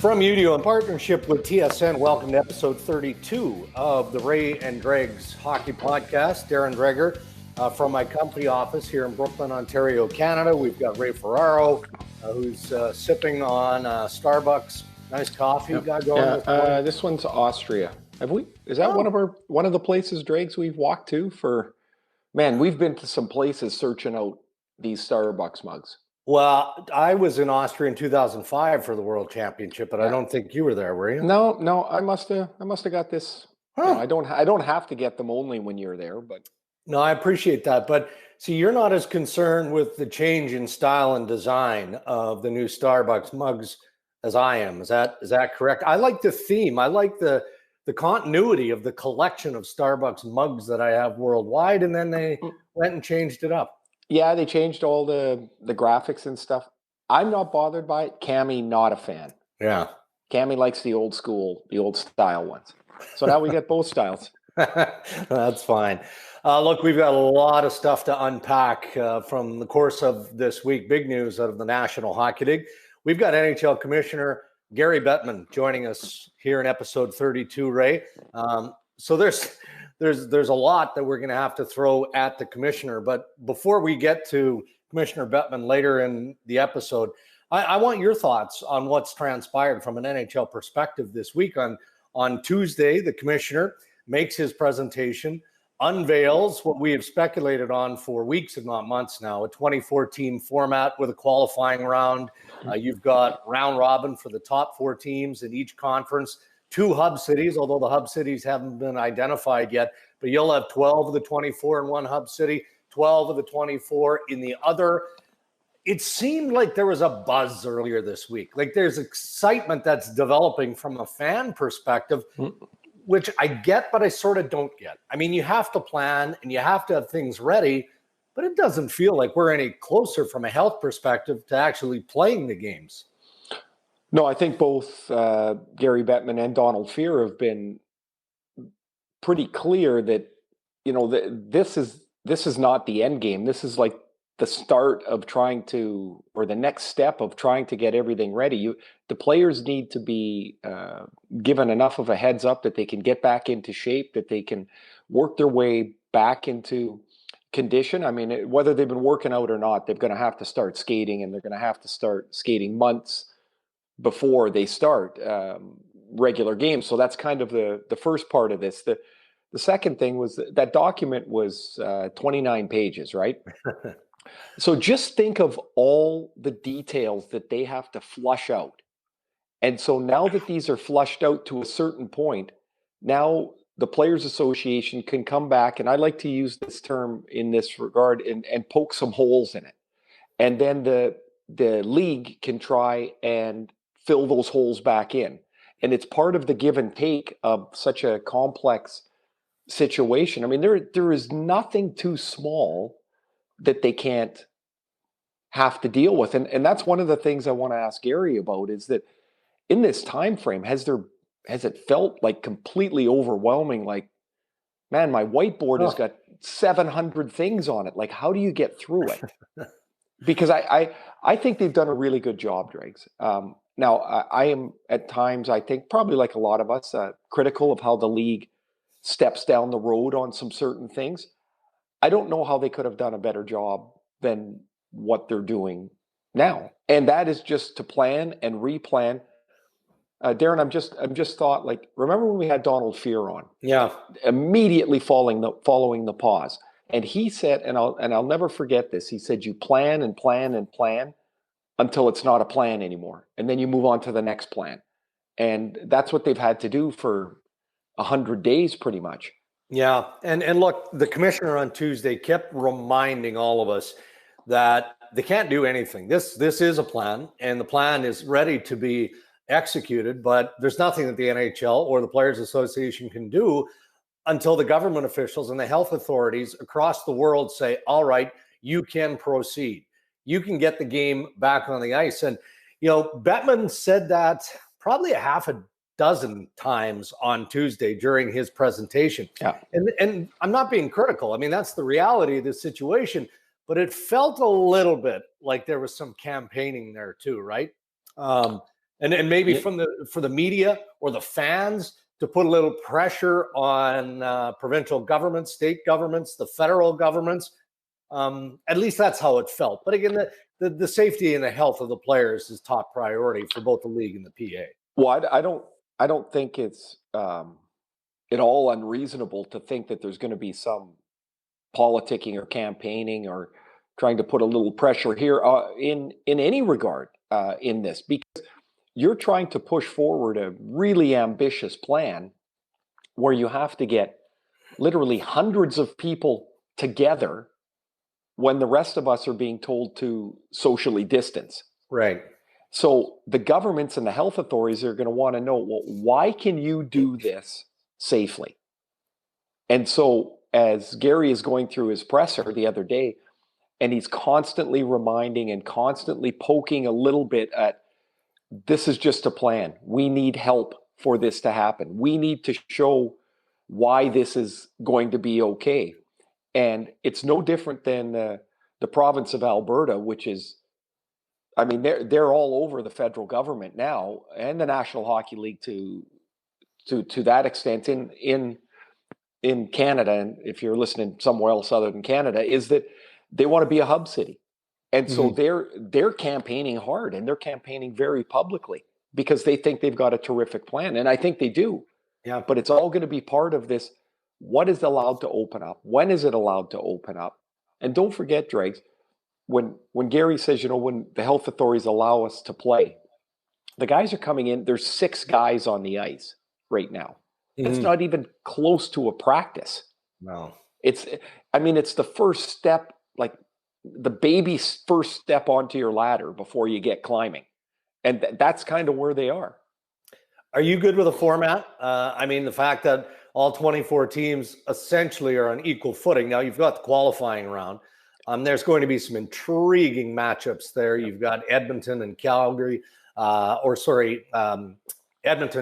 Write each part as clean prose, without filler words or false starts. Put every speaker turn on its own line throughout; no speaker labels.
From UDO in partnership with TSN, welcome to episode 32 of the Ray and Greg's Hockey Podcast. Darren Dreger from my company office here in Brooklyn, Ontario, Canada. We've got Ray Ferraro, who's sipping on Starbucks. Nice coffee you got going.
This one's Austria. Have we? Is that one of the places, Dregs, we've walked to for? Man, we've been to some places searching out these Starbucks mugs.
Well, I was in Austria in 2005 for the World Championship, but I don't think you were there, were you?
No, I must have got this. Huh. I don't have to get them only when you're there, but
no, I appreciate that. But see, you're not as concerned with the change in style and design of the new Starbucks mugs as I am. Is that correct? I like the theme. I like the continuity of the collection of Starbucks mugs that I have worldwide, and then they went and changed it up.
Yeah, they changed all the graphics and stuff. I'm not bothered by it. Cammy, not a fan.
Yeah.
Cammy likes the old school, the old style ones. So now we get both styles.
That's fine. Look, we've got a lot of stuff to unpack from the course of this week. Big news out of the National Hockey League. We've got NHL Commissioner Gary Bettman joining us here in episode 32, Ray. So there's a lot that we're going to have to throw at the commissioner. But before we get to Commissioner Bettman later in the episode, I want your thoughts on what's transpired from an NHL perspective this week. On Tuesday, the commissioner makes his presentation, unveils what we have speculated on for weeks, if not months now, a 24-team format with a qualifying round. You've got round robin for the top 4 teams in each conference. 2 hub cities, although the hub cities haven't been identified yet, but you'll have 12 of the 24 in one hub city, 12 of the 24 in the other. It seemed like there was a buzz earlier this week. Like there's excitement that's developing from a fan perspective, which I get, but I sort of don't get. I mean, you have to plan and you have to have things ready, but it doesn't feel like we're any closer from a health perspective to actually playing the games.
No, I think both Gary Bettman and Donald Fehr have been pretty clear that, this is not the end game. This is like the start of trying to, or the next step of trying to get everything ready. The players need to be given enough of a heads up that they can get back into shape, that they can work their way back into condition. I mean, whether they've been working out or not, they're going to have to start skating, and they're going to have to start skating months before they start regular games. So that's kind of the first part of this. The second thing was that document was 29 pages, right? So just think of all the details that they have to flush out. And so now that these are flushed out to a certain point, now the Players Association can come back, and I like to use this term in this regard, and poke some holes in it. And then the league can try and fill those holes back in. And it's part of the give and take of such a complex situation. I mean, there is nothing too small that they can't have to deal with. And that's one of the things I want to ask Gary about, is that in this time frame, has it felt like completely overwhelming? Like, man, my whiteboard has got 700 things on it. Like, how do you get through it? Because I think they've done a really good job, Dregs. Now, I am at times, I think, probably like a lot of us, critical of how the league steps down the road on some certain things. I don't know how they could have done a better job than what they're doing now. And that is just to plan and replan. Darren, I'm just thought, like, remember when we had Donald Fehr on?
Yeah.
Immediately following the pause. And he said, and I'll never forget this, he said, you plan and plan and plan until it's not a plan anymore. And then you move on to the next plan. And that's what they've had to do for 100 days pretty much.
Yeah. And look, the commissioner on Tuesday kept reminding all of us that they can't do anything. This is a plan, and the plan is ready to be executed, but there's nothing that the NHL or the Players Association can do until the government officials and the health authorities across the world say, all right, you can proceed. You can get the game back on the ice. And, Bettman said that probably a half a dozen times on Tuesday during his presentation.
Yeah.
And I'm not being critical. I mean, that's the reality of the situation, but it felt a little bit like there was some campaigning there too, right? And maybe for the media or the fans to put a little pressure on provincial governments, state governments, the federal governments. At least that's how it felt. But again, the safety and the health of the players is top priority for both the league and the PA.
Well, I don't think it's at all unreasonable to think that there's going to be some politicking or campaigning or trying to put a little pressure here in any regard in this, because you're trying to push forward a really ambitious plan where you have to get literally hundreds of people together when the rest of us are being told to socially distance.
Right.
So the governments and the health authorities are going to want to know, well, why can you do this safely? And so as Gary is going through his presser the other day, and he's constantly reminding and constantly poking a little bit at, this is just a plan. We need help for this to happen. We need to show why this is going to be okay. And it's no different than the province of Alberta, which is, I mean, they're all over the federal government now, and the National Hockey League to that extent in Canada. And if you're listening somewhere else other than Canada, is that they want to be a hub city. And so they're campaigning hard, and they're campaigning very publicly because they think they've got a terrific plan. And I think they do.
Yeah.
But it's all going to be part of this. What is allowed to open up? When is it allowed to open up? And don't forget, Dregs, when Gary says, when the health authorities allow us to play, the guys are coming in. There's 6 guys on the ice right now. It's not even close to a practice.
No.
It's the first step, like the baby's first step onto your ladder before you get climbing. And that's kind of where they are.
Are you good with the format? The fact that all 24 teams essentially are on equal footing. Now you've got the qualifying round. There's going to be some intriguing matchups there. You've got Edmonton and Calgary, Edmonton,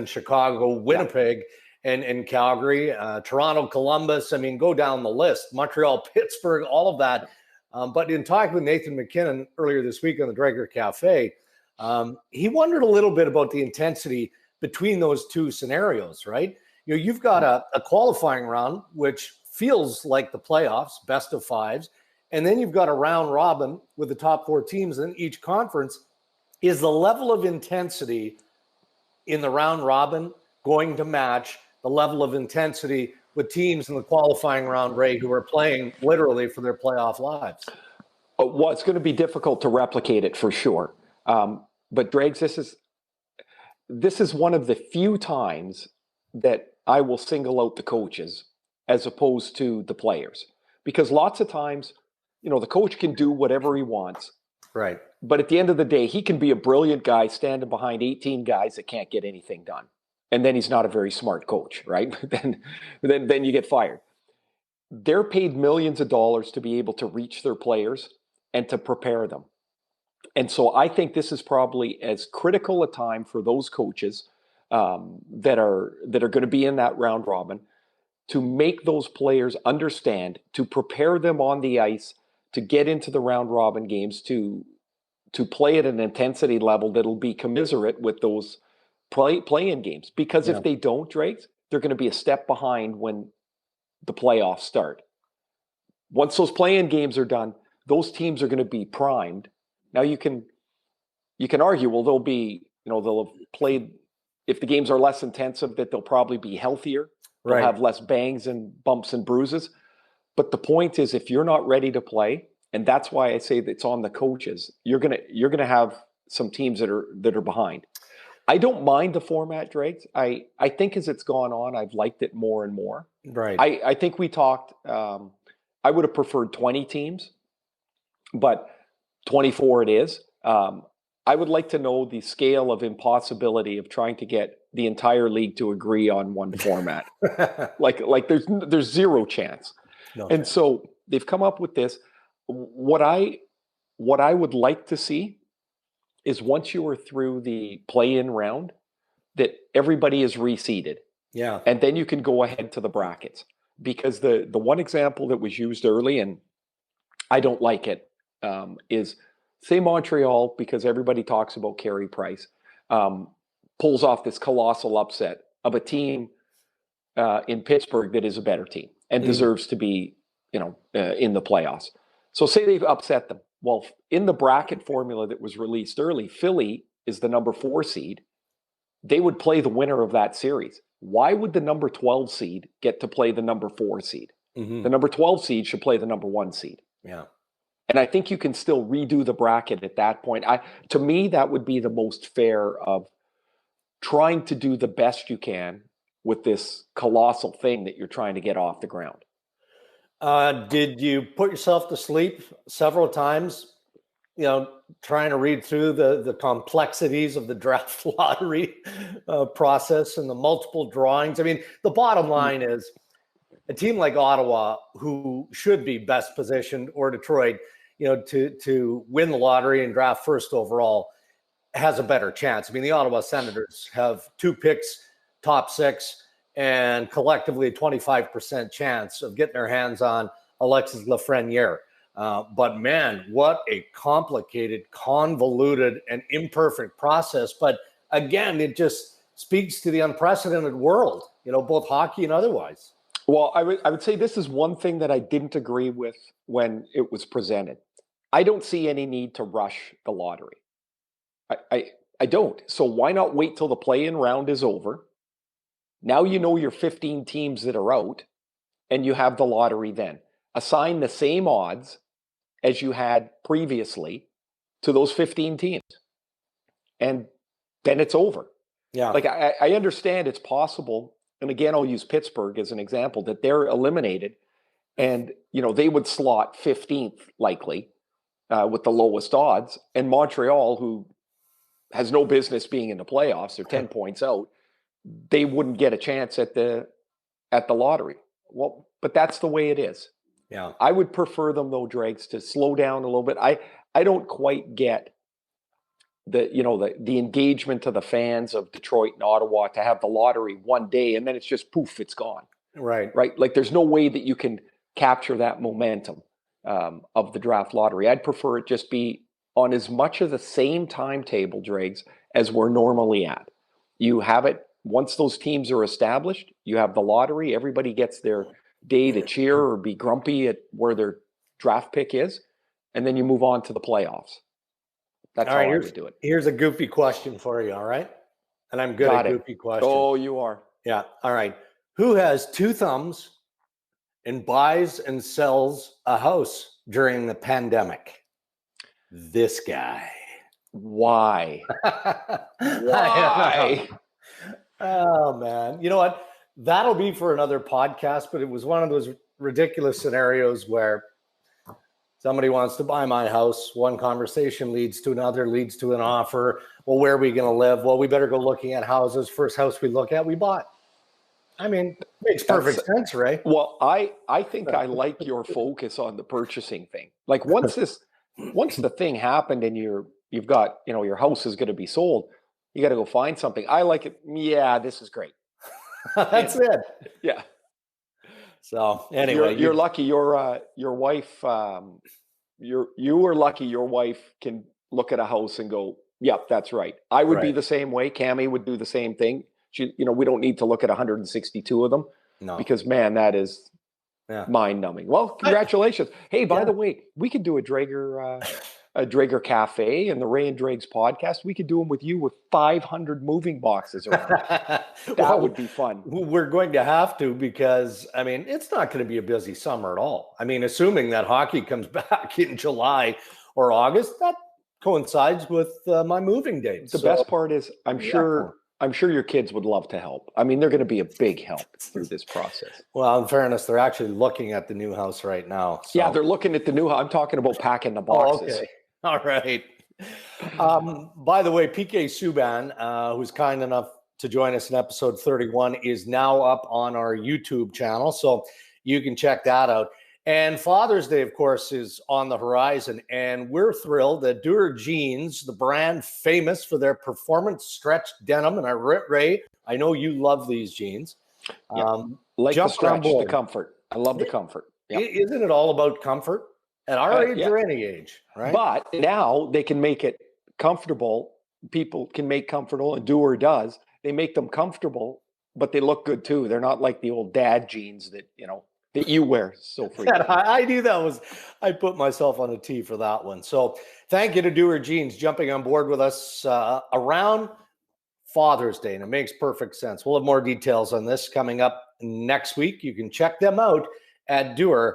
Chicago, Winnipeg, and Calgary, Toronto, Columbus. Go down the list. Montreal, Pittsburgh, all of that. But in talking with Nathan McKinnon earlier this week on the Drager Cafe, he wondered a little bit about the intensity between those two scenarios, right? You've got a qualifying round, which feels like the playoffs, best of 5s. And then you've got a round robin with the top 4 teams in each conference. Is the level of intensity in the round robin going to match the level of intensity with teams in the qualifying round, Ray, who are playing literally for their playoff lives?
Well, it's going to be difficult to replicate it for sure. But Dregs, this is one of the few times that I will single out the coaches as opposed to the players, because lots of times, the coach can do whatever he wants.
Right.
But at the end of the day, he can be a brilliant guy standing behind 18 guys that can't get anything done. And then he's not a very smart coach, right? then you get fired. They're paid millions of dollars to be able to reach their players and to prepare them. And so I think this is probably as critical a time for those coaches that are going to be in that round robin to make those players understand, to prepare them on the ice, to get into the round robin games, to play at an intensity level that'll be commiserate with those play-in games. Because if they don't, Drake, they're going to be a step behind when the playoffs start. Once those play-in games are done, those teams are going to be primed. Now you can argue, well, they'll have played, if the games are less intensive, that they'll probably be healthier. They'll have less bangs and bumps and bruises. But the point is, if you're not ready to play, and that's why I say that it's on the coaches, you're gonna have some teams that are behind. I don't mind the format, Drake. I think as it's gone on, I've liked it more and more.
Right.
I think we talked. I would have preferred 20 teams, but 24 it is. I would like to know the scale of impossibility of trying to get the entire league to agree on one format. like there's zero chance.
No
and
chance.
So they've come up with this. What I would like to see is once you are through the play-in round, that everybody is reseeded.
Yeah.
And then you can go ahead to the brackets. Because the one example that was used early, and I don't like it, is say Montreal, because everybody talks about Carey Price. pulls off this colossal upset of a team in Pittsburgh that is a better team and deserves to be, in the playoffs. So say they've upset them. Well, in the bracket formula that was released early, Philly is the number 4 seed. They would play the winner of that series. Why would the number 12 seed get to play the number 4 seed? The number 12 seed should play the number 1 seed.
Yeah.
And I think you can still redo the bracket at that point. To me, that would be the most fair of trying to do the best you can with this colossal thing that you're trying to get off the ground.
Did you put yourself to sleep several times, trying to read through the complexities of the draft lottery process and the multiple drawings? I mean, the bottom line is a team like Ottawa, who should be best positioned, or Detroit, to win the lottery and draft first overall, has a better chance. I mean, the Ottawa Senators have 2 picks, top 6, and collectively a 25% chance of getting their hands on Alexis Lafreniere. But man, what a complicated, convoluted, and imperfect process. But again, it just speaks to the unprecedented world, both hockey and otherwise.
Well, I would say this is one thing that I didn't agree with when it was presented. I don't see any need to rush the lottery. I don't. So why not wait till the play-in round is over? Now you know your 15 teams that are out, and you have the lottery then. Assign the same odds as you had previously to those 15 teams. And then it's over.
Yeah.
Like, I understand it's possible. And again, I'll use Pittsburgh as an example, that they're eliminated and, they would slot 15th likely with the lowest odds. And Montreal, who has no business being in the playoffs, they're 10 points out, they wouldn't get a chance at the lottery. Well, but that's the way it is.
Yeah.
I would prefer them, though, Dregs, to slow down a little bit. I don't quite get the engagement of the fans of Detroit and Ottawa to have the lottery one day and then it's just poof, it's gone.
Right.
Like there's no way that you can capture that momentum of the draft lottery. I'd prefer it just be on as much of the same timetable, Dregs, as we're normally at. You have it once those teams are established. You have the lottery. Everybody gets their day to cheer or be grumpy at where their draft pick is, and then you move on to the playoffs. That's how I would do it.
Here's a goofy question for you, all right? And I'm good at goofy questions.
Oh, you are.
Yeah, all right. Who has 2 thumbs and buys and sells a house during the pandemic? This guy.
Why? Why?
Oh, man. You know what? That'll be for another podcast, but it was one of those ridiculous scenarios where somebody wants to buy my house. One conversation leads to another, leads to an offer. Well, where are we going to live? Well, we better go looking at houses. First house we look at, we bought. I mean, makes perfect sense, right?
Well, I think I like your focus on the purchasing thing. Like once the thing happened and you've got, your house is going to be sold, you got to go find something. I like it. Yeah, this is great.
That's it.
Yeah.
So anyway,
you're lucky. Your wife. You are lucky. Your wife can look at a house and go, "Yep, that's right." I would be the same way. Cammie would do the same thing. She, we don't need to look at 162 of them, because man, that is mind-numbing. Well, congratulations. Hey, by the way, we could do a Drager Cafe and the Ray and Dregs podcast. We could do them with you with 500 moving boxes around. That would be fun.
We're going to have to, because I mean, it's not going to be a busy summer at all. I mean, assuming that hockey comes back in July or August, that coincides with my moving dates.
The best part is, I'm sure your kids would love to help. I mean, they're going to be a big help through this process.
Well, in fairness, they're actually looking at the new house right now. So.
Yeah, they're looking at the new house. I'm talking about packing the boxes.
Oh, okay. All right. By the way, PK Subban, who's kind enough to join us in episode 31, is now up on our YouTube channel, so you can check that out. And Father's Day, of course, is on the horizon, and we're thrilled that Duer Jeans, the brand famous for their performance stretch denim, and Ray, I know you love these jeans.
Like the stretch, the comfort. I love the comfort. Yep.
Isn't it all about comfort? At our age or any age, right?
But now they can make it comfortable people can make comfortable, and Dewar does. They make them comfortable, but they look good too. They're not like the old dad jeans that you wear so frequently.
I knew that was, I put myself on a tee for that one. So thank you to Dewar Jeans jumping on board with us around Father's Day, and it makes perfect sense. We'll have more details on this coming up next week. You can check them out at dewar.ca.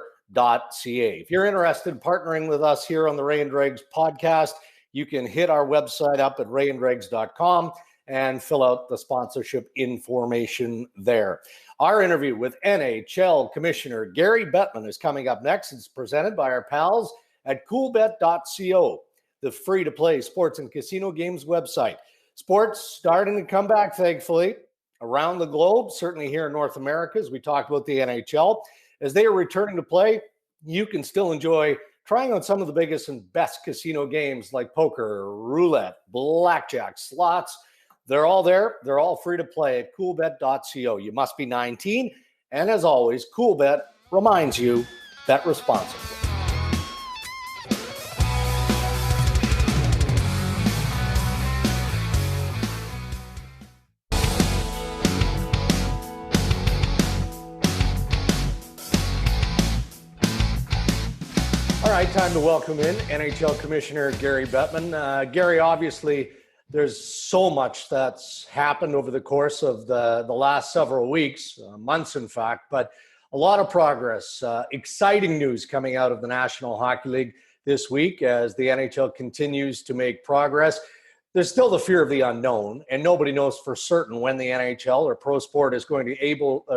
If you're interested in partnering with us here on the Ray and Dregs podcast, you can hit our website up at rayanddregs.com and fill out the sponsorship information there. Our interview with NHL Commissioner Gary Bettman is coming up next. It's presented by our pals at coolbet.co, the free-to-play sports and casino games website. Sports starting to come back, thankfully, around the globe, certainly here in North America, as we talked about the NHL. As they are returning to play, you can still enjoy trying on some of the biggest and best casino games like poker, roulette, blackjack, slots. They're all there. They're all free to play at coolbet.co. You must be 19. And as always, Coolbet reminds you bet responsibly. All right, time to welcome in NHL Commissioner Gary Bettman. Gary, obviously, there's so much that's happened over the course of the last several weeks, months in fact, but a lot of progress. Exciting news coming out of the National Hockey League this week as the NHL continues to make progress. There's still the fear of the unknown, and nobody knows for certain when the NHL or pro sport is going to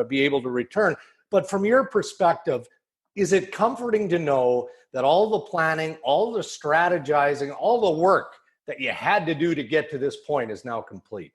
be able to return. But from your perspective, is it comforting to know that all the planning, all the strategizing, all the work that you had to do to get to this point is now complete?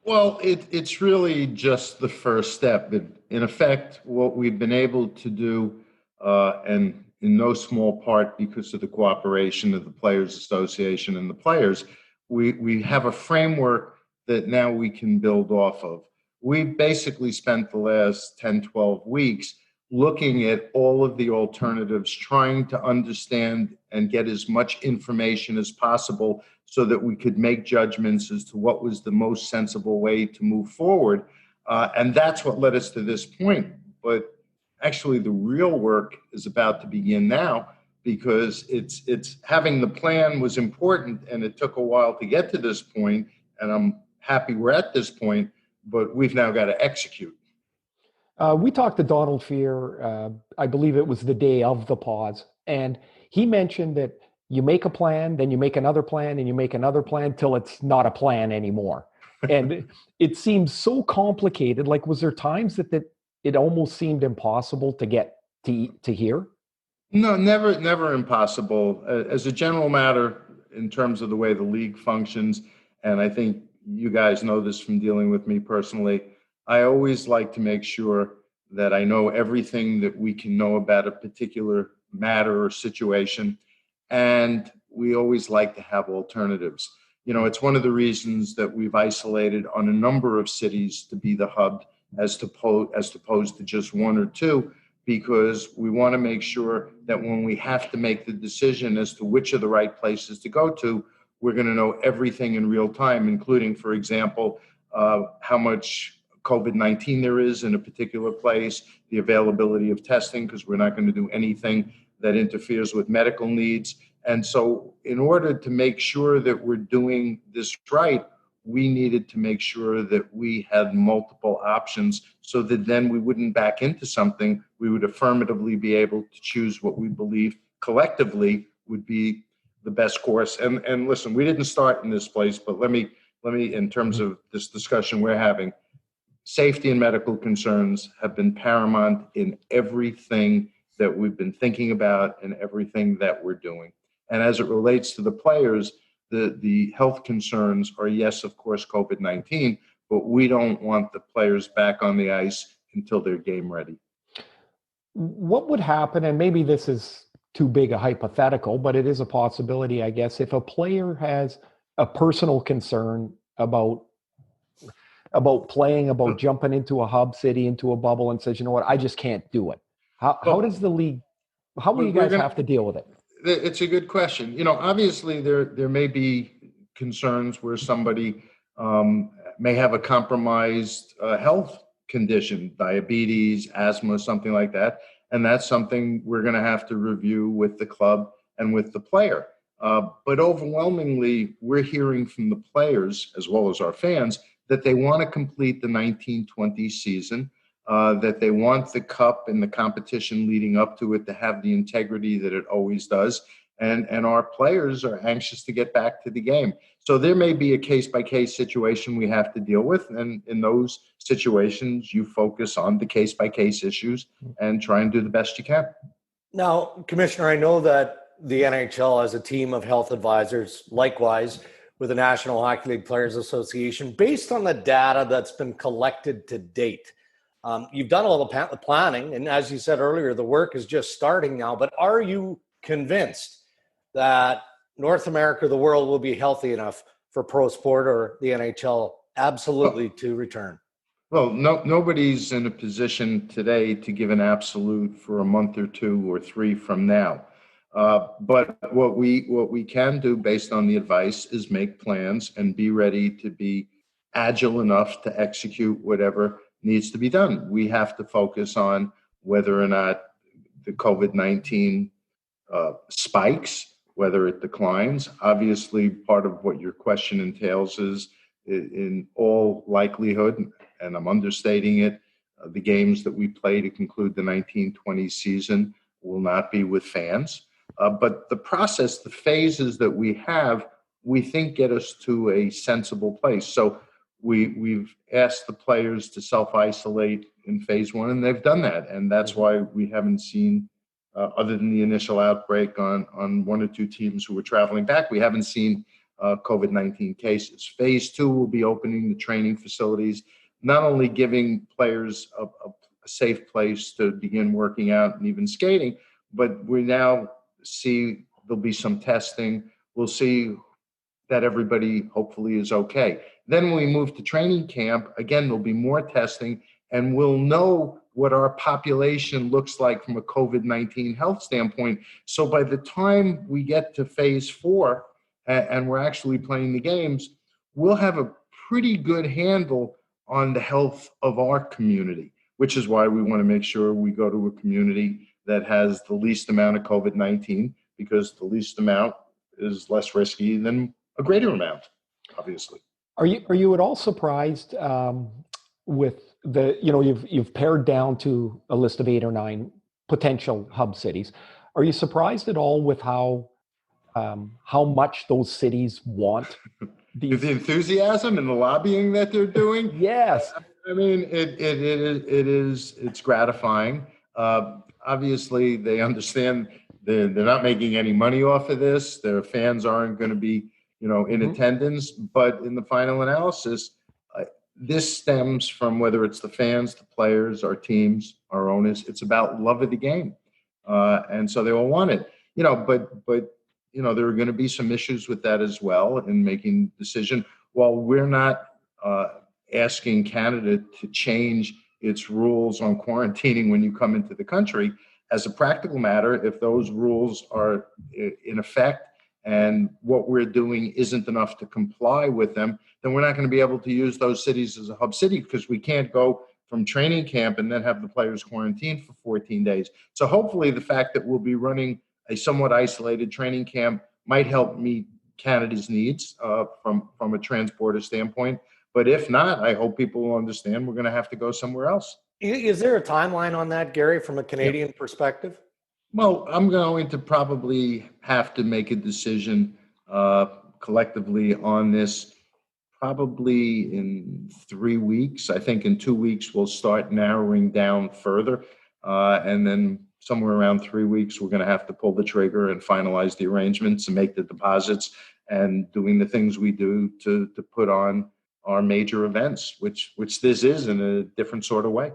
Well, it's really just the first step. In effect, what we've been able to do, and in no small part because of the cooperation of the Players Association and the players, we have a framework that now we can build off of. We basically spent the last 10, 12 weeks looking at all of the alternatives, trying to understand and get as much information as possible so that we could make judgments as to what was the most sensible way to move forward. And that's what led us to this point. But actually, the real work is about to begin now, because it's having the plan was important, and it took a while to get to this point, and I'm happy we're at this point, but we've now got to execute.
We talked to Donald Fear, I believe it was the day of the pause, and he mentioned that you make a plan, then you make another plan, and you make another plan till it's not a plan anymore. And it seems so complicated. Like, was there times that it almost seemed impossible to get to here?
No, never impossible. As a general matter, in terms of the way the league functions, and I think you guys know this from dealing with me personally, I always like to make sure that I know everything that we can know about a particular matter or situation. And we always like to have alternatives. You know, it's one of the reasons that we've isolated on a number of cities to be the hub as opposed to just one or two, because we want to make sure that when we have to make the decision as to which are the right places to go to, we're going to know everything in real time, including, for example, how much COVID-19 there is in a particular place, the availability of testing, because we're not going to do anything that interferes with medical needs. And so in order to make sure that we're doing this right, we needed to make sure that we had multiple options so that then we wouldn't back into something. We would affirmatively be able to choose what we believe collectively would be the best course. And listen, we didn't start in this place, but let me, in terms of this discussion we're having, safety and medical concerns have been paramount in everything that we've been thinking about and everything that we're doing. And as it relates to the players, the health concerns are, yes, of course, COVID-19, but we don't want the players back on the ice until they're game ready.
What would happen, and maybe this is too big a hypothetical, but it is a possibility, I guess, if a player has a personal concern about playing, about jumping into a hub city, into a bubble, and says, you know what, I just can't do it. How does the league, how will you guys have to deal with it?
It's a good question. You know, obviously there may be concerns where somebody may have a compromised health condition, diabetes, asthma, something like that. And that's something we're going to have to review with the club and with the player. But overwhelmingly, we're hearing from the players as well as our fans that they want to complete the 1920 season, that they want the cup and the competition leading up to it to have the integrity that it always does. And our players are anxious to get back to the game. So there may be a case-by-case situation we have to deal with. And in those situations, you focus on the case-by-case issues and try and do the best you can.
Now, Commissioner, I know that the NHL has a team of health advisors, likewise with the National Hockey League Players Association. Based on the data that's been collected to date, you've done a little planning, and as you said earlier, the work is just starting now. But are you convinced that North America, the world, will be healthy enough for pro sport or the NHL absolutely to return?
Well, nobody's in a position today to give an absolute for a month or 2 or 3 from now. But what we can do based on the advice is make plans and be ready to be agile enough to execute whatever needs to be done. We have to focus on whether or not the COVID-19 spikes, whether it declines. Obviously, part of what your question entails is, in all likelihood, and I'm understating it, the games that we play to conclude the 1920 season will not be with fans. But the process, the phases that we have, we think get us to a sensible place. So we've asked the players to self-isolate in phase 1, and they've done that. And that's why we haven't seen, other than the initial outbreak on 1 or 2 teams who were traveling back, we haven't seen COVID-19 cases. Phase 2 will be opening the training facilities, not only giving players a safe place to begin working out and even skating, but we now see there'll be some testing. We'll see that everybody hopefully is okay. Then when we move to training camp, again, there'll be more testing, and we'll know what our population looks like from a COVID-19 health standpoint. So by the time we get to phase 4 and we're actually playing the games, we'll have a pretty good handle on the health of our community, which is why we want to make sure we go to a community that has the least amount of COVID-19, because the least amount is less risky than a greater amount, obviously.
Are you at all surprised with the, you've pared down to a list of 8 or 9 potential hub cities. Are you surprised at all with how much those cities want
the enthusiasm and the lobbying that they're doing?
Yes.
I mean, it's gratifying. Obviously, they understand they're not making any money off of this. Their fans aren't going to be, in attendance. But in the final analysis, this stems from whether it's the fans, the players, our teams, our owners. It's about love of the game, and so they all want it. But there are going to be some issues with that as well in making decision. While we're not asking Canada to change its rules on quarantining when you come into the country, as a practical matter, if those rules are in effect and what we're doing isn't enough to comply with them, then we're not going to be able to use those cities as a hub city, because we can't go from training camp and then have the players quarantined for 14 days. So hopefully the fact that we'll be running a somewhat isolated training camp might help meet Canada's needs from a transporter standpoint. But if not, I hope people will understand we're going to have to go somewhere else.
Is there a timeline on that, Gary, from a Canadian perspective?
Well, I'm going to probably have to make a decision collectively on this probably in 3 weeks. I think in 2 weeks, we'll start narrowing down further. And then somewhere around 3 weeks, we're going to have to pull the trigger and finalize the arrangements and make the deposits and doing the things we do to put on our major events, which this is in a different sort of way.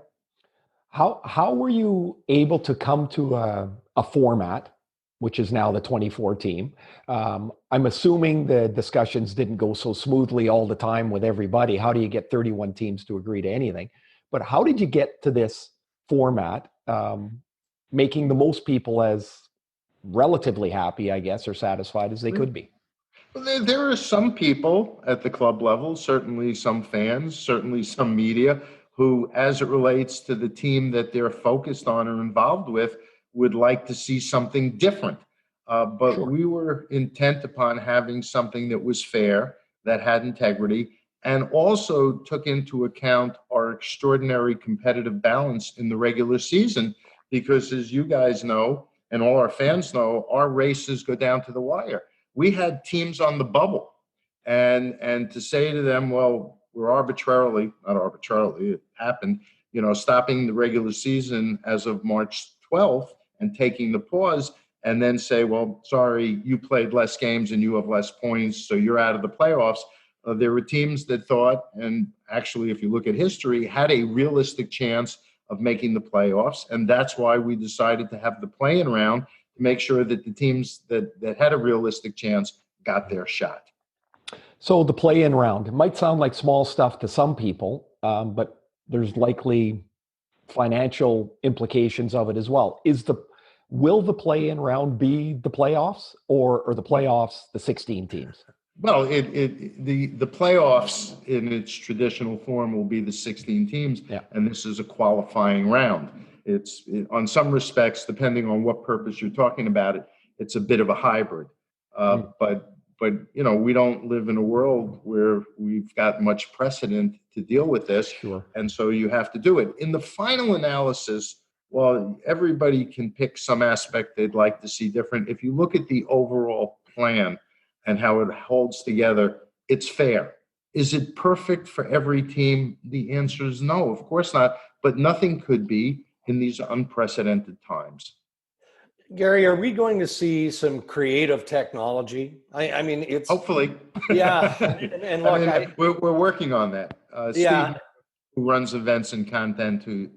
How were you able to come to a format, which is now the 24 team? I'm assuming the discussions didn't go so smoothly all the time with everybody. How do you get 31 teams to agree to anything? But how did you get to this format, making the most people as relatively happy, I guess, or satisfied as they could be?
Well, there are some people at the club level, certainly some fans, certainly some media, who, as it relates to the team that they're focused on or involved with, would like to see something different. But
Sure.
we were intent upon having something that was fair, that had integrity, and also took into account our extraordinary competitive balance in the regular season. Because as you guys know, and all our fans know, our races go down to the wire. We had teams on the bubble, and to say to them, well, we're not arbitrarily, it happened, stopping the regular season as of March 12th and taking the pause, and then say, well, sorry, you played less games and you have less points, so you're out of the playoffs. There were teams that thought, and actually, if you look at history, had a realistic chance of making the playoffs, and that's why we decided to have the play-in round to make sure that the teams that had a realistic chance got their shot.
So the play-in round, it might sound like small stuff to some people, but there's likely financial implications of it as well. Will the play-in round be the playoffs, or the playoffs the 16 teams?
Well, the playoffs in its traditional form will be the 16 teams, and this is a qualifying round. On some respects, depending on what purpose you're talking about it's a bit of a hybrid. But we don't live in a world where we've got much precedent to deal with this,
Sure.
And so you have to do it. In the final analysis, well, everybody can pick some aspect they'd like to see different. If you look at the overall plan and how it holds together, it's fair. Is it perfect for every team? The answer is no, of course not. But nothing could be in these unprecedented times.
Gary, are we going to see some creative technology? I mean, it's
hopefully.
Yeah, and look,
we're working on that. Steve, who runs events and content, who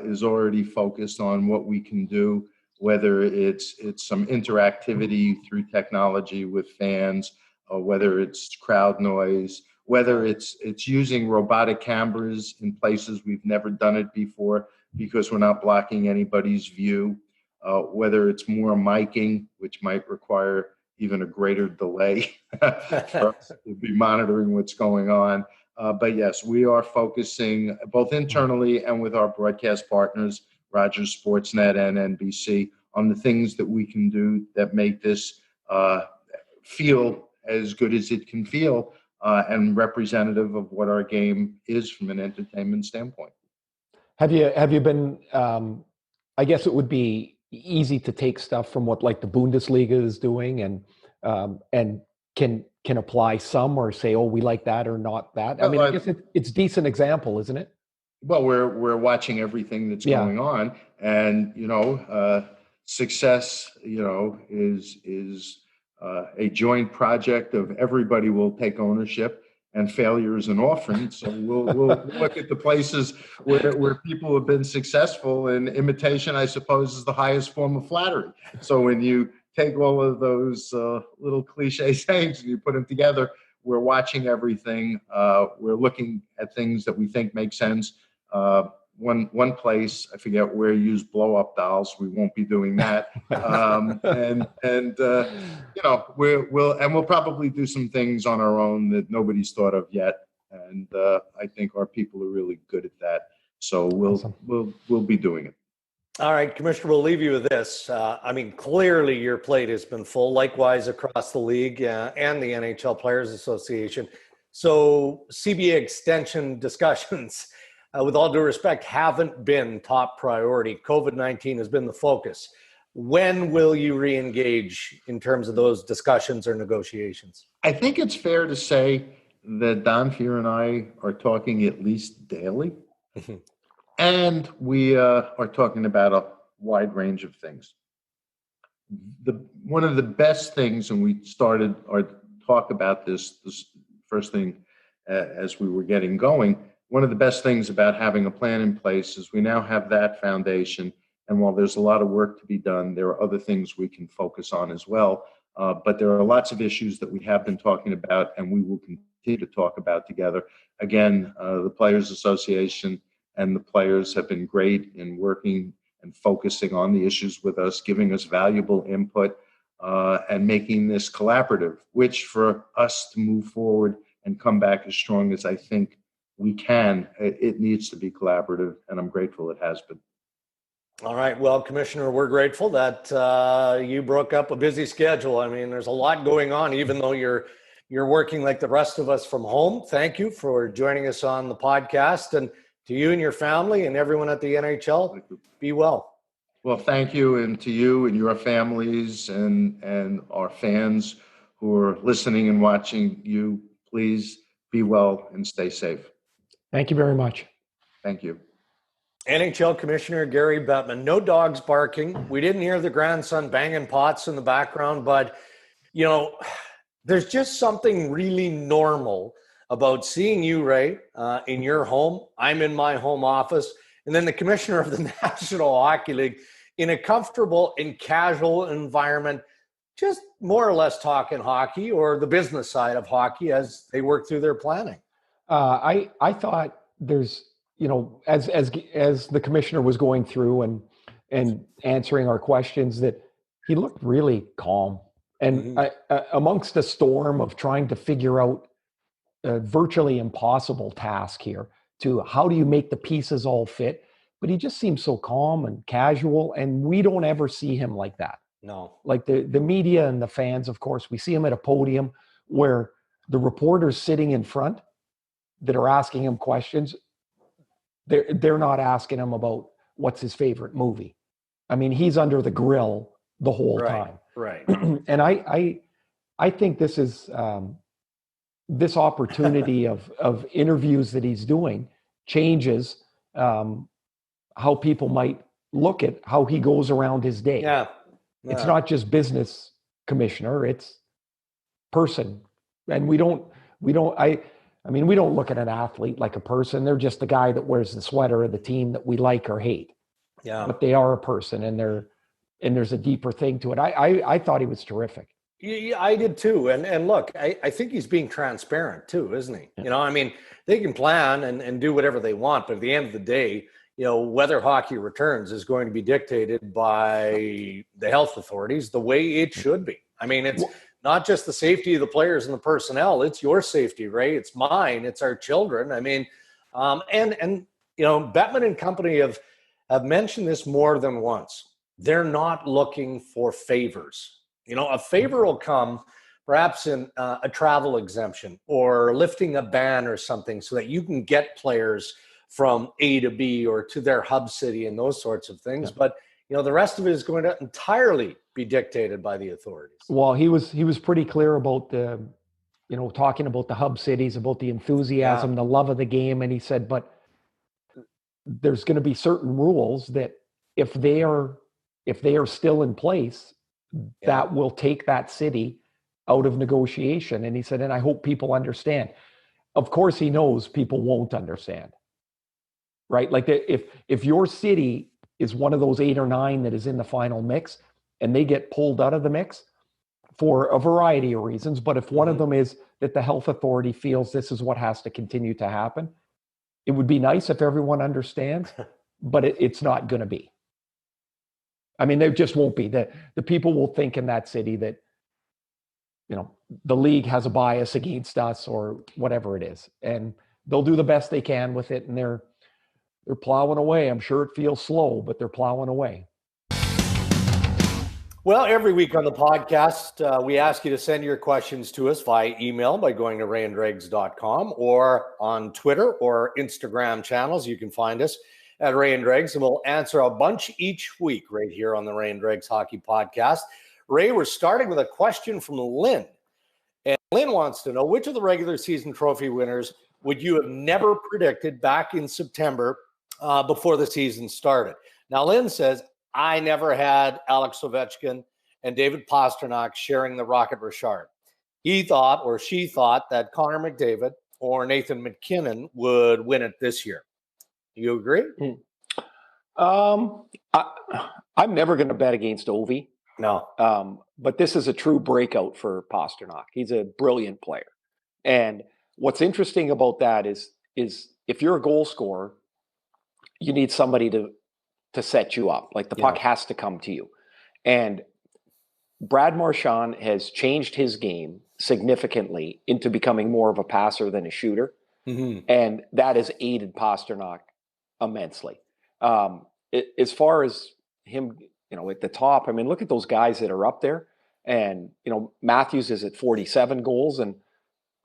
is already focused on what we can do, whether it's some interactivity through technology with fans, or whether it's crowd noise, whether it's using robotic cameras in places we've never done it before because we're not blocking anybody's view, whether it's more miking, which might require even a greater delay for us to be monitoring what's going on. But yes, we are focusing both internally and with our broadcast partners, Rogers Sportsnet and NBC, on the things that we can do that make this feel as good as it can feel and representative of what our game is from an entertainment standpoint.
Have you been? I guess it would be easy to take stuff from what like the Bundesliga is doing and can apply some, or say, oh, we like that or not that. I mean, I guess it's a decent example, isn't it?
Well, we're watching everything that's going on, and success, is a joint project of everybody will take ownership, and failure is an orphan. So we'll look at the places where people have been successful, and imitation, I suppose, is the highest form of flattery. So when you take all of those little cliche sayings and you put them together, we're watching everything. We're looking at things that we think make sense. One place, I forget where, used blow up dolls. We won't be doing that. We'll probably do some things on our own that nobody's thought of yet. And I think our people are really good at that. So we'll be doing it.
All right, Commissioner, we'll leave you with this. Clearly your plate has been full, likewise across the league and the NHL Players Association. So CBA extension discussions, with all due respect, haven't been top priority. COVID-19 has been the focus. When will you re-engage in terms of those discussions or negotiations?
I think it's fair to say that Don Fear and I are talking at least daily. And we are talking about a wide range of things. One of the best things, and we started our talk about this first thing as we were getting going, one of the best things about having a plan in place is we now have that foundation. And while there's a lot of work to be done, there are other things we can focus on as well. But there are lots of issues that we have been talking about and we will continue to talk about together. Again, the Players Association and the players have been great in working and focusing on the issues with us, giving us valuable input. and making this collaborative, which for us to move forward and come back as strong as I think we can, it needs to be collaborative, and I'm grateful it has been.
All right. Well, Commissioner, we're grateful that you broke up a busy schedule. I mean, there's a lot going on, even though you're working like the rest of us from home. Thank you for joining us on the podcast, and to you and your family and everyone at the NHL, be well.
Well, thank you, and to you and your families and our fans who are listening and watching, you please be well and stay safe.
Thank you very much.
Thank you.
NHL Commissioner Gary Bettman. No dogs barking. We didn't hear the grandson banging pots in the background, but you know, there's just something really normal about seeing you, Ray, in your home. I'm in my home office, and then the commissioner of the National Hockey League in a comfortable and casual environment, just more or less talking hockey or the business side of hockey as they work through their planning.
I thought there's, you know, as the commissioner was going through and answering our questions, that he looked really calm. And amongst a storm of trying to figure out a virtually impossible task here to how do you make the pieces all fit, but he just seems so calm and casual, and we don't ever see him like that.
No.
Like the media and the fans, of course, we see him at a podium where the reporters sitting in front that are asking him questions, they're not asking him about what's his favorite movie. I mean, he's under the grill the whole time.
Right.
And I think this is this opportunity of interviews that he's doing changes how people might look at how he goes around his day.
Yeah.
It's not just business, commissioner, it's person. And we don't look at an athlete like a person. They're just the guy that wears the sweater of the team that we like or hate.
Yeah.
But they are a person, and there's a deeper thing to it. I thought he was terrific.
Yeah, I did too. And look, I think he's being transparent too, isn't he? Yeah. You know, I mean, they can plan and do whatever they want, but at the end of the day, you know, whether hockey returns is going to be dictated by the health authorities the way it should be. I mean, it's not just the safety of the players and the personnel, it's your safety, Ray. It's mine, it's our children. I mean, and you know, Bettman and company have mentioned this more than once. They're not looking for favors. You know, a favor will come perhaps in a travel exemption or lifting a ban or something so that you can get players from A to B or to their hub city and those sorts of things. Yeah. But, you know, the rest of it is going to entirely be dictated by the authorities.
Well, he was pretty clear about the, you know, talking about the hub cities, about the enthusiasm, the love of the game. And he said, but there's going to be certain rules that if they are still in place, that will take that city out of negotiation. And he said, and I hope people understand. Of course, he knows people won't understand, right? Like if your city is one of those 8 or 9 that is in the final mix and they get pulled out of the mix for a variety of reasons, but if one of them is that the health authority feels this is what has to continue to happen, it would be nice if everyone understands, but it's not going to be. I mean, there just won't be. The people will think in that city that, you know, the league has a bias against us or whatever it is. And they'll do the best they can with it. And they're plowing away. I'm sure it feels slow, but they're plowing away.
Well, every week on the podcast, we ask you to send your questions to us via email by going to rayandregs.com or on Twitter or Instagram channels. You can find us at Ray and Dregs, and we'll answer a bunch each week right here on the Ray and Dregs Hockey Podcast. Ray, we're starting with a question from Lynn. And Lynn wants to know, which of the regular season trophy winners would you have never predicted back in September before the season started? Now, Lynn says, I never had Alex Ovechkin and David Pastrnak sharing the Rocket Richard. He thought, or she thought, that Connor McDavid or Nathan McKinnon would win it this year. Do you agree?
I'm never going to bet against Ovi.
No.
But this is a true breakout for Pastrnak. He's a brilliant player. And what's interesting about that is if you're a goal scorer, you need somebody to set you up. Like the puck has to come to you. And Brad Marchand has changed his game significantly into becoming more of a passer than a shooter.
Mm-hmm.
And that has aided Pasternak immensely. As far as him, at the top, I mean, look at those guys that are up there. And, Matthews is at 47 goals. And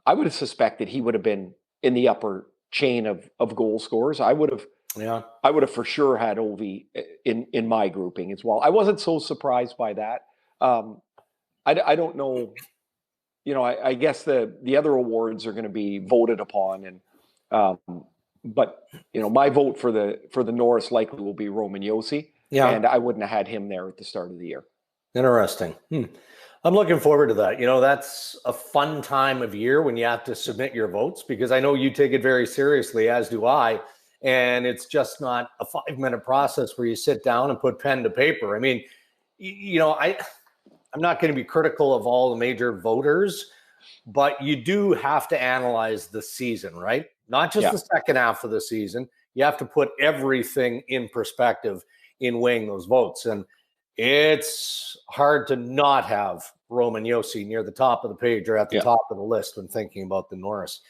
I would have suspected he would have been in the upper chain of goal scorers. I would have for sure had Ovi in my grouping as well. I wasn't so surprised by that. I don't know. I guess the other awards are going to be voted upon, and but my vote for the Norris likely will be Roman Josi, and I wouldn't have had him there at the start of the year.
Interesting. I'm looking forward to that. That's a fun time of year when you have to submit your votes, because I know you take it very seriously, as do I. And it's just not a 5-minute process where you sit down and put pen to paper. I mean, I'm not going to be critical of all the major voters, but you do have to analyze the season, right? Not just the second half of the season. You have to put everything in perspective in weighing those votes. And it's hard to not have Roman Josi near the top of the page or at the top of the list when thinking about the Norris.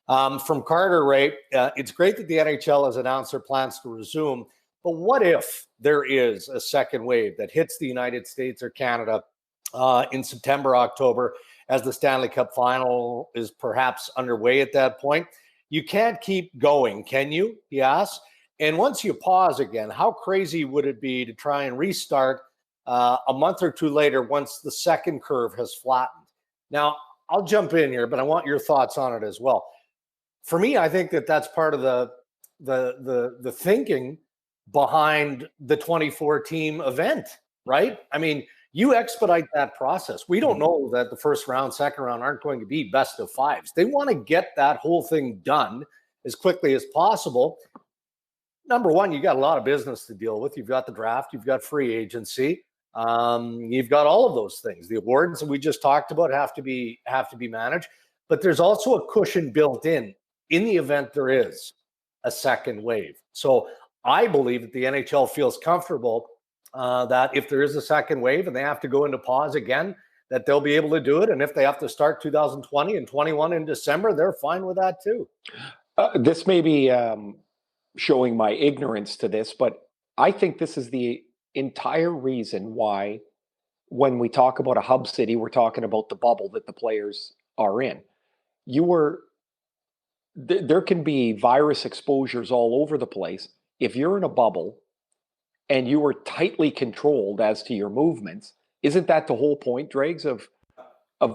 From Carter Ray, it's great that the NHL has announced their plans to resume, but what if there is a second wave that hits the United States or Canada in September, October, as the Stanley Cup final is perhaps underway at that point? You can't keep going, can you? He asks. And once you pause again, how crazy would it be to try and restart a month or two later once the second curve has flattened? Now, I'll jump in here, but I want your thoughts on it as well. For me, I think that's part of the thinking behind the 24-team event, right? I mean, you expedite that process. We don't know that the first round, second round aren't going to be best of fives. They want to get that whole thing done as quickly as possible. Number one, you got a lot of business to deal with. You've got the draft, you've got free agency, you've got all of those things. The awards that we just talked about have to be managed, but there's also a cushion built in the event there is a second wave. So I believe that the NHL feels comfortable that if there is a second wave and they have to go into pause again, that they'll be able to do it. And if they have to start 2020 and 21 in December, they're fine with that too.
This may be showing my ignorance to this, but I think this is the entire reason why when we talk about a hub city, we're talking about the bubble that the players are in. There can be virus exposures all over the place. If you're in a bubble and you are tightly controlled as to your movements, isn't that the whole point, Dregs, of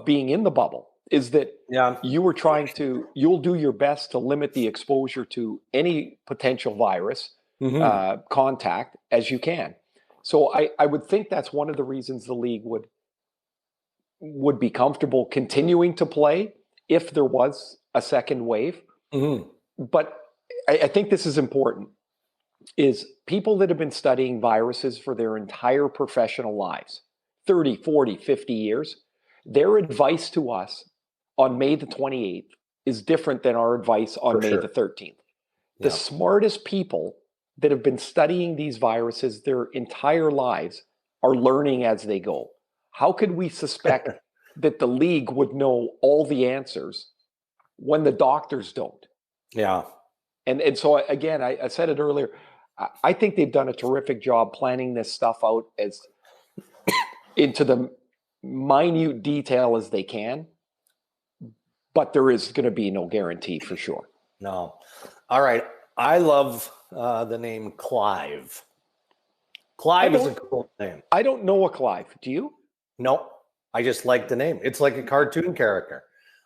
being in the bubble? Is that you'll do your best to limit the exposure to any potential virus contact as you can. So I would think that's one of the reasons the league would be comfortable continuing to play if there was a second wave. But I think this is important, is people that have been studying viruses for their entire professional lives, 30, 40, 50 years, their advice to us on May the 28th is different than our advice on May the 13th. The smartest people that have been studying these viruses their entire lives are learning as they go. How could we suspect that the league would know all the answers when the doctors don't?
Yeah.
And so, again, I said it earlier, I think they've done a terrific job planning this stuff out as into the minute detail as they can. But there is going to be no guarantee for sure.
No. All right. I love the name Clive. Clive is a cool name.
I don't know a Clive. Do you?
No. I just like the name. It's like a cartoon character.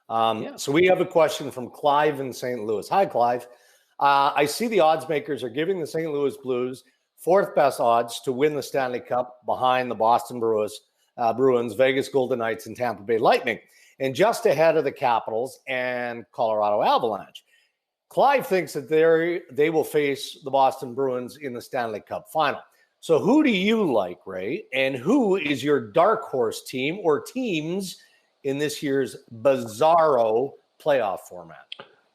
So we have a question from Clive in St. Louis. Hi, Clive. I see the odds makers are giving the St. Louis Blues fourth best odds to win the Stanley Cup behind the Boston Bruins, Vegas Golden Knights, and Tampa Bay Lightning, and just ahead of the Capitals and Colorado Avalanche. Clive thinks that they will face the Boston Bruins in the Stanley Cup final. So who do you like, Ray? And who is your dark horse team or teams in this year's bizarro playoff format?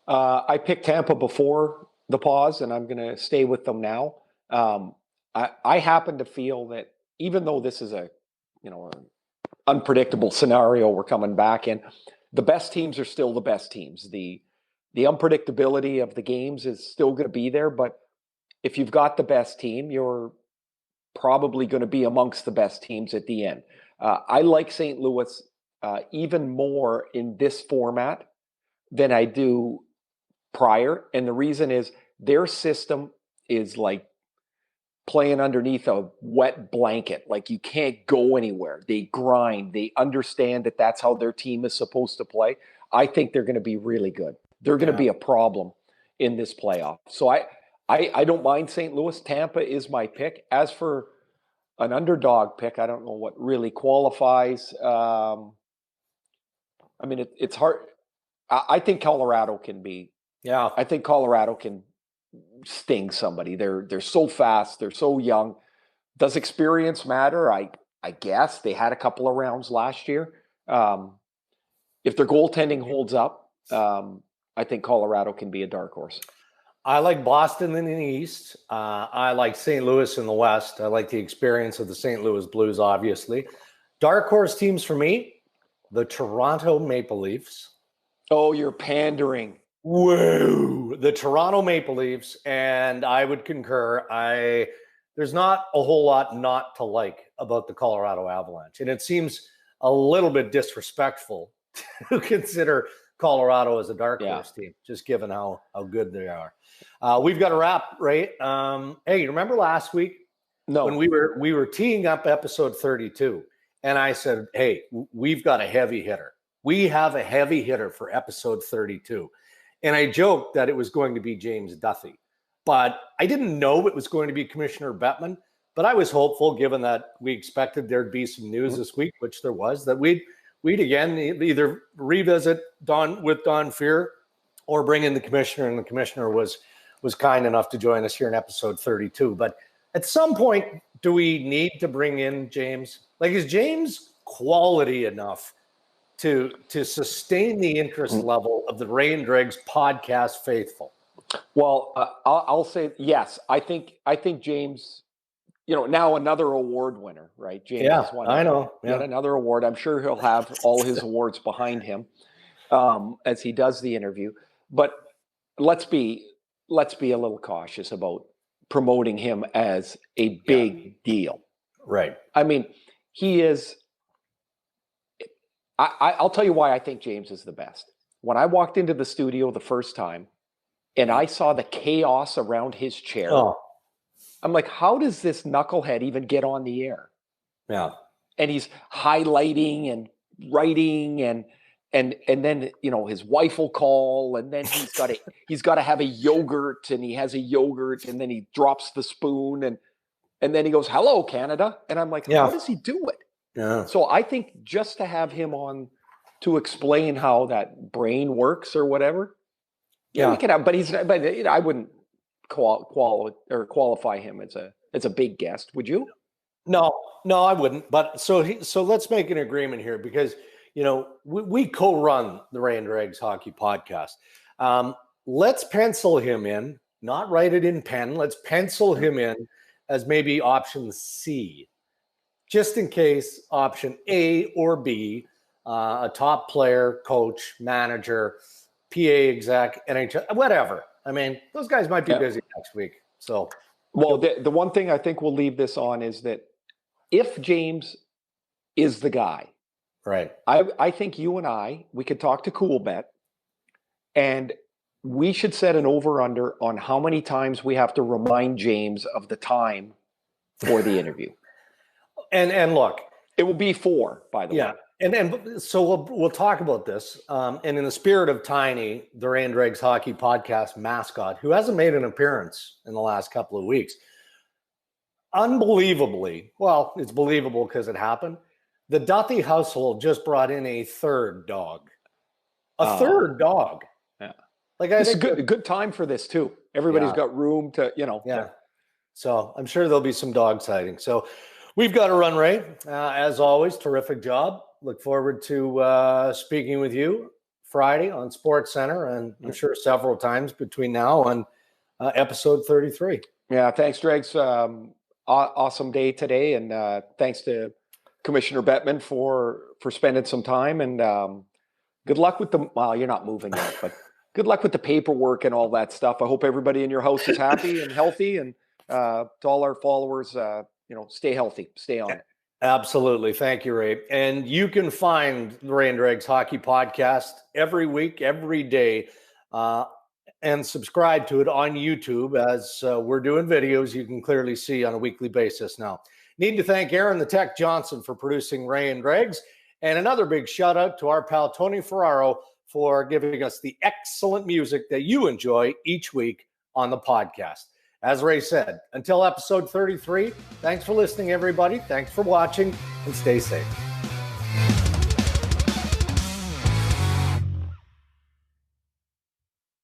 I picked Tampa before the pause, and I'm going to stay with them now. I happen to feel that even though this is a unpredictable scenario we're coming back in. The best teams are still the best teams. The unpredictability of the games is still going to be there, but if you've got the best team, you're probably going to be amongst the best teams at the end. I like St. Louis even more in this format than I do prior. And the reason is their system is like playing underneath a wet blanket. Like you can't go anywhere. They grind. They understand that that's how their team is supposed to play. I think they're going to be really good. They're going to be a problem in this playoff. So I don't mind St. Louis. Tampa is my pick. As for an underdog pick, I don't know what really qualifies. I mean, it's hard. I think Colorado can be.
Yeah.
I think Colorado can sting somebody. They're so fast. They're so young. Does experience matter? I guess they had a couple of rounds last year. If their goaltending holds up, I think Colorado can be a dark horse.
I like Boston in the East. I like St. Louis in the West. I like the experience of the St. Louis Blues, obviously. Dark horse teams for me, the Toronto Maple Leafs.
Oh, you're pandering.
Whoa. The Toronto Maple Leafs, and I would concur. There's not a whole lot not to like about the Colorado Avalanche. And it seems a little bit disrespectful to consider Colorado as a dark horse team, just given how good they are. We've got a wrap, right? Hey, remember last week when we were teeing up episode 32, and I said, hey, we've got a heavy hitter. We have a heavy hitter for episode 32. And I joked that it was going to be James Duthie, but I didn't know it was going to be Commissioner Bettman. But I was hopeful, given that we expected there'd be some news this week, which there was, that we'd again either revisit Don Fear or bring in the commissioner, and the commissioner was kind enough to join us here in episode 32. But at some point, do we need to bring in James? Like, is James quality enough to sustain the interest level of the Ray and Dregs podcast faithful?
Well, I'll say yes. I think James, now another award winner, right? James won
I know.
Yet another award. I'm sure he'll have all his awards behind him as he does the interview. But let's be a little cautious about promoting him as a big deal.
Right.
I mean, he is. I'll tell you why I think James is the best. When I walked into the studio the first time and I saw the chaos around his chair, I'm like, how does this knucklehead even get on the air?
Yeah.
And he's highlighting and writing and then, his wife will call, and then he's got to have a yogurt, and he has a yogurt, and then he drops the spoon and then he goes, "Hello, Canada." And I'm like, how does he do it?
Yeah.
So I think just to have him on to explain how that brain works or whatever, we can have. But I wouldn't qualify him as a big guest. Would you?
No, I wouldn't. But so let's make an agreement here, because we co-run the Ray and Dregs Hockey Podcast. Let's pencil him in, not write it in pen. Let's pencil him in as maybe option C, just in case option A or B, a top player, coach, manager, PA exec, NHL, whatever. I mean, those guys might be busy next week. So,
well, the one thing I think we'll leave this on is that if James is the guy,
right?
I think you and we could talk to Coolbet, and we should set an over-under on how many times we have to remind James of the time for the interview. And
look,
it will be 4, by the way.
And so we'll talk about this. And in the spirit of Tiny, the Ray and Dregs Hockey Podcast mascot, who hasn't made an appearance in the last couple of weeks, unbelievably, well, it's believable because it happened, the Duthie household just brought in a third dog. Third dog.
Yeah.
Like,
it's a good time for this too. Everybody's got room to,
Yeah. So I'm sure there'll be some dog sightings. So we've got to run, Ray. As always, terrific job. Look forward to speaking with you Friday on Sports Center, and I'm sure several times between now and episode 33.
Yeah. Thanks, Dregs. Awesome day today. And thanks to Commissioner Bettman, for spending some time, and good luck with the. Well, you're not moving yet, but good luck with the paperwork and all that stuff. I hope everybody in your house is happy and healthy, and to all our followers, stay healthy, stay on it.
Absolutely. Thank you, Ray. And you can find the Ray and Dregs Hockey Podcast every week, every day, and subscribe to it on YouTube as we're doing videos you can clearly see on a weekly basis now. Need to thank Aaron the Tech Johnson for producing Ray and Dregs, and another big shout out to our pal Tony Ferraro for giving us the excellent music that you enjoy each week on the podcast. As Ray said, until episode 33, thanks for listening, everybody. Thanks for watching, and stay safe.